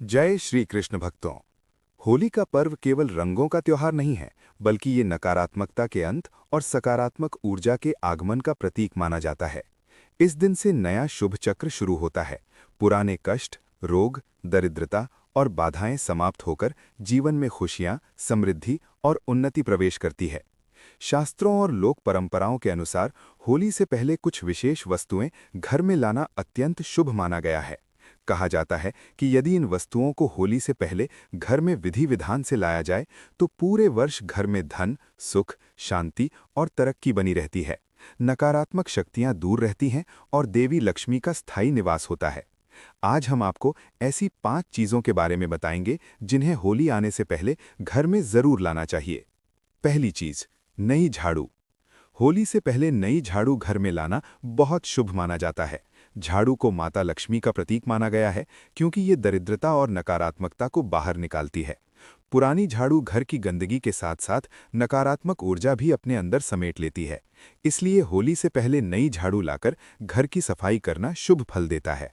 जय श्री कृष्ण भक्तों। होली का पर्व केवल रंगों का त्योहार नहीं है, बल्कि ये नकारात्मकता के अंत और सकारात्मक ऊर्जा के आगमन का प्रतीक माना जाता है। इस दिन से नया शुभ चक्र शुरू होता है। पुराने कष्ट, रोग, दरिद्रता और बाधाएं समाप्त होकर जीवन में खुशियां, समृद्धि और उन्नति प्रवेश करती है। शास्त्रों और लोक परंपराओं के अनुसार होली से पहले कुछ विशेष वस्तुएं घर में लाना अत्यंत शुभ माना गया है। कहा जाता है कि यदि इन वस्तुओं को होली से पहले घर में विधि विधान से लाया जाए तो पूरे वर्ष घर में धन, सुख, शांति और तरक्की बनी रहती है। नकारात्मक शक्तियां दूर रहती हैं और देवी लक्ष्मी का स्थायी निवास होता है। आज हम आपको ऐसी 5 चीजों के बारे में बताएंगे जिन्हें होली आने से पहले घर में जरूर लाना चाहिए। पहली चीज, नई झाड़ू। होली से पहले नई झाड़ू घर में लाना बहुत शुभ माना जाता है। झाड़ू को माता लक्ष्मी का प्रतीक माना गया है, क्योंकि ये दरिद्रता और नकारात्मकता को बाहर निकालती है। पुरानी झाड़ू घर की गंदगी के साथ साथ नकारात्मक ऊर्जा भी अपने अंदर समेट लेती है। इसलिए होली से पहले नई झाड़ू लाकर घर की सफाई करना शुभ फल देता है।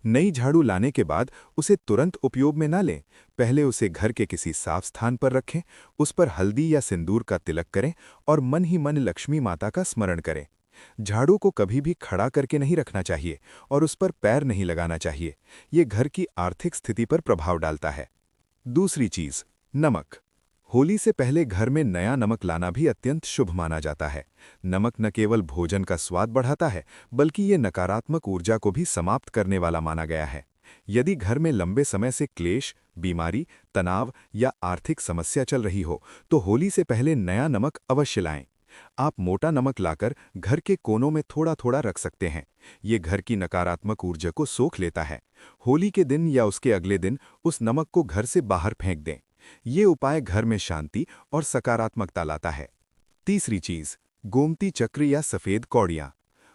नई झाड़ू लाने के बाद उसे तुरंत उपयोग में न लें। पहले उसे घर के किसी साफ स्थान पर रखें, उस पर हल्दी या सिंदूर का तिलक करें और मन ही मन लक्ष्मी माता का स्मरण करें। झाड़ू को कभी भी खड़ा करके नहीं रखना चाहिए और उस पर पैर नहीं लगाना चाहिए। ये घर की आर्थिक स्थिति पर प्रभाव डालता है। दूसरी चीज, नमक। होली से पहले घर में नया नमक लाना भी अत्यंत शुभ माना जाता है। नमक न केवल भोजन का स्वाद बढ़ाता है, बल्कि ये नकारात्मक ऊर्जा को भी समाप्त करने वाला माना गया है। यदि घर में लंबे समय से क्लेश, बीमारी, तनाव या आर्थिक समस्या चल रही हो, तो होली से पहले नया नमक अवश्य लाएं। आप मोटा नमक लाकर घर के कोनों में थोड़ा थोड़ा रख सकते हैं। ये घर की नकारात्मक ऊर्जा को सोख लेता है। होली के दिन या उसके अगले दिन उस नमक को घर से बाहर फेंक दें। ये उपाय घर में शांति और सकारात्मकता लाता है। तीसरी चीज, गोमती चक्र या सफेद कौड़ियां।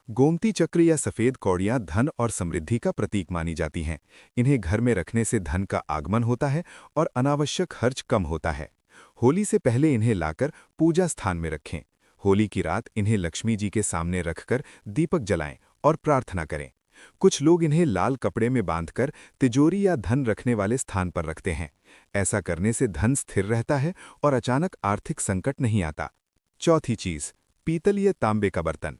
गोमती चक्र या सफेद कौड़ियां धन और समृद्धि का प्रतीक मानी जाती हैं। इन्हें घर में रखने से धन का आगमन होता है और अनावश्यक खर्च कम होता है। होली से पहले इन्हें लाकर पूजा स्थान में रखें। होली की रात इन्हें लक्ष्मी जी के सामने रखकर दीपक जलाएं और प्रार्थना करें। कुछ लोग इन्हें लाल कपड़े में बांधकर तिजोरी या धन रखने वाले स्थान पर रखते हैं। ऐसा करने से धन स्थिर रहता है और अचानक आर्थिक संकट नहीं आता। चौथी चीज, पीतल या तांबे का बर्तन।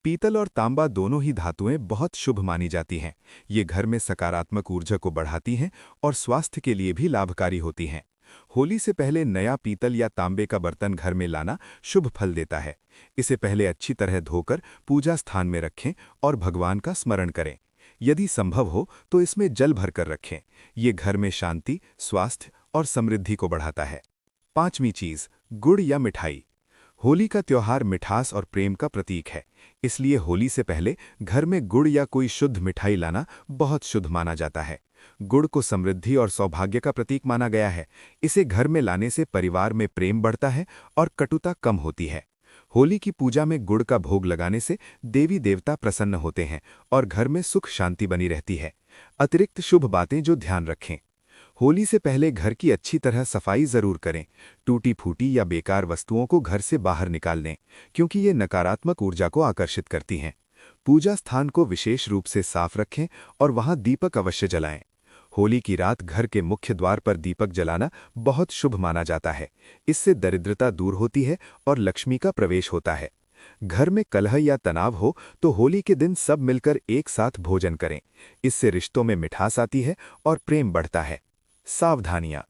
पीतल और तांबा दोनों ही धातुएं बहुत शुभ मानी जाती हैं। ये घर में सकारात्मक ऊर्जा को बढ़ाती हैं और स्वास्थ्य के लिए भी लाभकारी होती हैं। होली से पहले नया पीतल या तांबे का बर्तन घर में लाना शुभ फल देता है। इसे पहले अच्छी तरह धोकर पूजा स्थान में रखें और भगवान का स्मरण करें। यदि संभव हो तो इसमें जल भरकर रखें। ये घर में शांति, स्वास्थ्य और समृद्धि को बढ़ाता है। पांचवी चीज, गुड़ या मिठाई। होली का त्योहार मिठास और प्रेम का प्रतीक है। इसलिए होली से पहले घर में गुड़ या कोई शुद्ध मिठाई लाना बहुत शुभ माना जाता है। गुड़ को समृद्धि और सौभाग्य का प्रतीक माना गया है। इसे घर में लाने से परिवार में प्रेम बढ़ता है और कटुता कम होती है। होली की पूजा में गुड़ का भोग लगाने से देवी देवता प्रसन्न होते हैं और घर में सुख शांति बनी रहती है। अतिरिक्त शुभ बातें जो ध्यान रखें। होली से पहले घर की अच्छी तरह सफाई जरूर करें। टूटी फूटी या बेकार वस्तुओं को घर से बाहर निकाल लें, क्योंकि ये नकारात्मक ऊर्जा को आकर्षित करती हैं। पूजा स्थान को विशेष रूप से साफ रखें और वहां दीपक अवश्य जलाएं। होली की रात घर के मुख्य द्वार पर दीपक जलाना बहुत शुभ माना जाता है। इससे दरिद्रता दूर होती है और लक्ष्मी का प्रवेश होता है। घर में कलह या तनाव हो तो होली के दिन सब मिलकर एक साथ भोजन करें। इससे रिश्तों में मिठास आती है और प्रेम बढ़ता है। सावधानियां।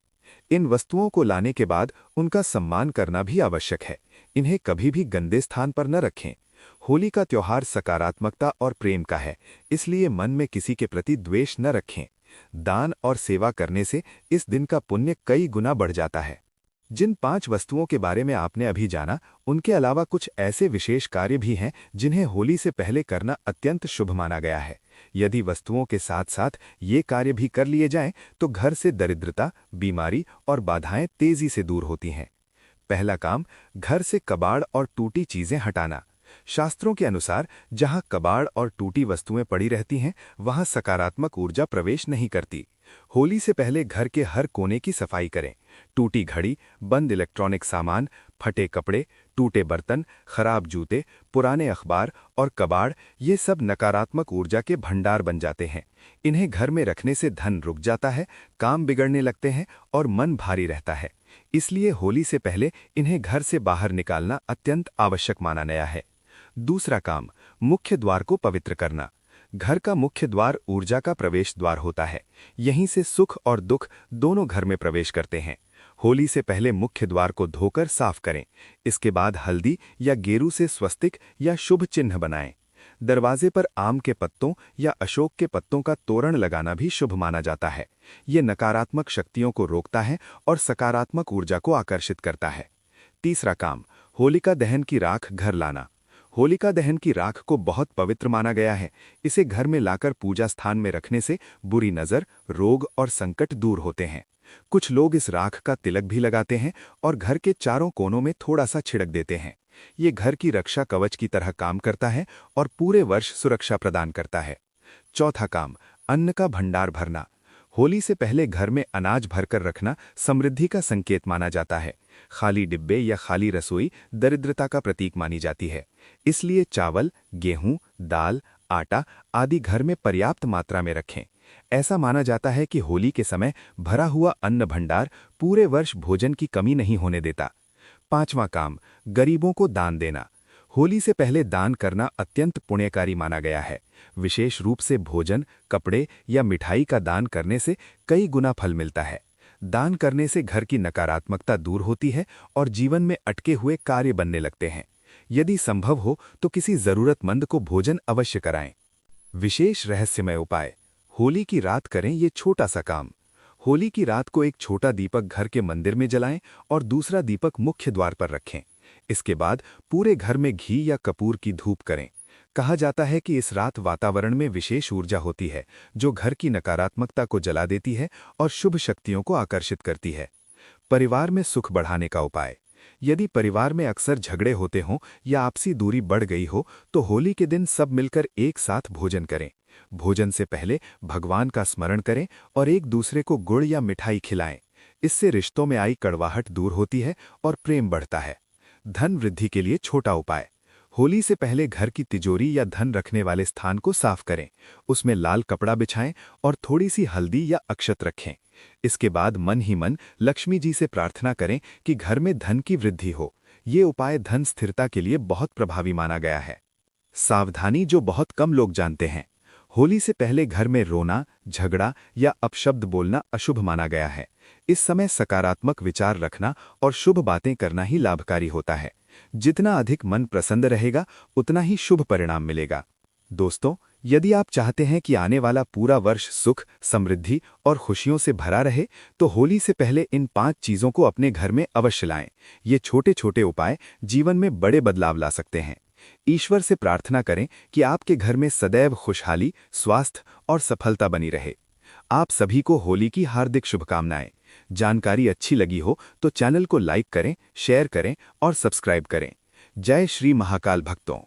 इन वस्तुओं को लाने के बाद उनका सम्मान करना भी आवश्यक है। इन्हें कभी भी गंदे स्थान पर न रखें। होली का त्योहार सकारात्मकता और प्रेम का है, इसलिए मन में किसी के प्रति द्वेष न रखें। दान और सेवा करने से इस दिन का पुण्य कई गुना बढ़ जाता है। जिन 5 वस्तुओं के बारे में आपने अभी जाना, उनके अलावा कुछ ऐसे विशेष कार्य भी हैं जिन्हें होली से पहले करना अत्यंत शुभ माना गया है। यदि वस्तुओं के साथ साथ ये कार्य भी कर लिए जाएं, तो घर से दरिद्रता, बीमारी और बाधाएं तेजी से दूर होती हैं। पहला काम, घर से कबाड़ और टूटी चीजें हटाना। शास्त्रों के अनुसार जहां कबाड़ और टूटी वस्तुएं पड़ी रहती हैं, वहां सकारात्मक ऊर्जा प्रवेश नहीं करती। होली से पहले घर के हर कोने की सफाई करें। टूटी घड़ी, बंद इलेक्ट्रॉनिक सामान, फटे कपड़े, टूटे बर्तन, खराब जूते, पुराने अखबार और कबाड़, ये सब नकारात्मक ऊर्जा के भंडार बन जाते हैं। इन्हें घर में रखने से धन रुक जाता है, काम बिगड़ने लगते हैं और मन भारी रहता है। इसलिए होली से पहले इन्हें घर से बाहर निकालना अत्यंत आवश्यक माना गया है। दूसरा काम, मुख्य द्वार को पवित्र करना। घर का मुख्य द्वार ऊर्जा का प्रवेश द्वार होता है। यहीं से सुख और दुख दोनों घर में प्रवेश करते हैं। होली से पहले मुख्य द्वार को धोकर साफ करें। इसके बाद हल्दी या गेरू से स्वस्तिक या शुभ चिन्ह बनाएं। दरवाजे पर आम के पत्तों या अशोक के पत्तों का तोरण लगाना भी शुभ माना जाता है। ये नकारात्मक शक्तियों को रोकता है और सकारात्मक ऊर्जा को आकर्षित करता है। तीसरा काम, होलिका दहन की राख घर लाना। होलिका दहन की राख को बहुत पवित्र माना गया है। इसे घर में लाकर पूजा स्थान में रखने से बुरी नज़र, रोग और संकट दूर होते हैं। कुछ लोग इस राख का तिलक भी लगाते हैं और घर के चारों कोनों में थोड़ा सा छिड़क देते हैं। ये घर की रक्षा कवच की तरह काम करता है और पूरे वर्ष सुरक्षा प्रदान करता है। चौथा काम, अन्न का भंडार भरना। होली से पहले घर में अनाज भरकर रखना समृद्धि का संकेत माना जाता है। खाली डिब्बे या खाली रसोई दरिद्रता का प्रतीक मानी जाती है। इसलिए चावल, गेहूं, दाल, आटा आदि घर में पर्याप्त मात्रा में रखें। ऐसा माना जाता है कि होली के समय भरा हुआ अन्न भंडार पूरे वर्ष भोजन की कमी नहीं होने देता। पांचवां काम, गरीबों को दान देना। होली से पहले दान करना अत्यंत पुण्यकारी माना गया है। विशेष रूप से भोजन, कपड़े या मिठाई का दान करने से कई गुना फल मिलता है। दान करने से घर की नकारात्मकता दूर होती है और जीवन में अटके हुए कार्य बनने लगते हैं। यदि संभव हो तो किसी जरूरतमंद को भोजन अवश्य कराएं। विशेष रहस्यमय उपाय, होली की रात करें ये छोटा सा काम। होली की रात को एक छोटा दीपक घर के मंदिर में जलाएं और दूसरा दीपक मुख्य द्वार पर रखें। इसके बाद पूरे घर में घी या कपूर की धूप करें। कहा जाता है कि इस रात वातावरण में विशेष ऊर्जा होती है जो घर की नकारात्मकता को जला देती है और शुभ शक्तियों को आकर्षित करती है। परिवार में सुख बढ़ाने का उपाय, यदि परिवार में अक्सर झगड़े होते हों या आपसी दूरी बढ़ गई हो तो होली के दिन सब मिलकर एक साथ भोजन करें। भोजन से पहले भगवान का स्मरण करें और एक दूसरे को गुड़ या मिठाई खिलाएं। इससे रिश्तों में आई कड़वाहट दूर होती है और प्रेम बढ़ता है। धन वृद्धि के लिए छोटा उपाय, होली से पहले घर की तिजोरी या धन रखने वाले स्थान को साफ करें। उसमें लाल कपड़ा बिछाएं और थोड़ी सी हल्दी या अक्षत रखें। इसके बाद मन ही मन लक्ष्मी जी से प्रार्थना करें कि घर में धन की वृद्धि हो। ये उपाय धन स्थिरता के लिए बहुत प्रभावी माना गया है। सावधानी जो बहुत कम लोग जानते हैं, होली से पहले घर में रोना, झगड़ा या अपशब्द बोलना अशुभ माना गया है। इस समय सकारात्मक विचार रखना और शुभ बातें करना ही लाभकारी होता है। जितना अधिक मन प्रसन्न रहेगा उतना ही शुभ परिणाम मिलेगा। दोस्तों, यदि आप चाहते हैं कि आने वाला पूरा वर्ष सुख, समृद्धि और खुशियों से भरा रहे तो होली से पहले इन 5 चीज़ों को अपने घर में अवश्य लाएं। ये छोटे छोटे उपाय जीवन में बड़े बदलाव ला सकते हैं। ईश्वर से प्रार्थना करें कि आपके घर में सदैव खुशहाली, स्वास्थ्य और सफलता बनी रहे। आप सभी को होली की हार्दिक शुभकामनाएं। जानकारी अच्छी लगी हो तो चैनल को लाइक करें, शेयर करें और सब्सक्राइब करें। जय श्री महाकाल भक्तों।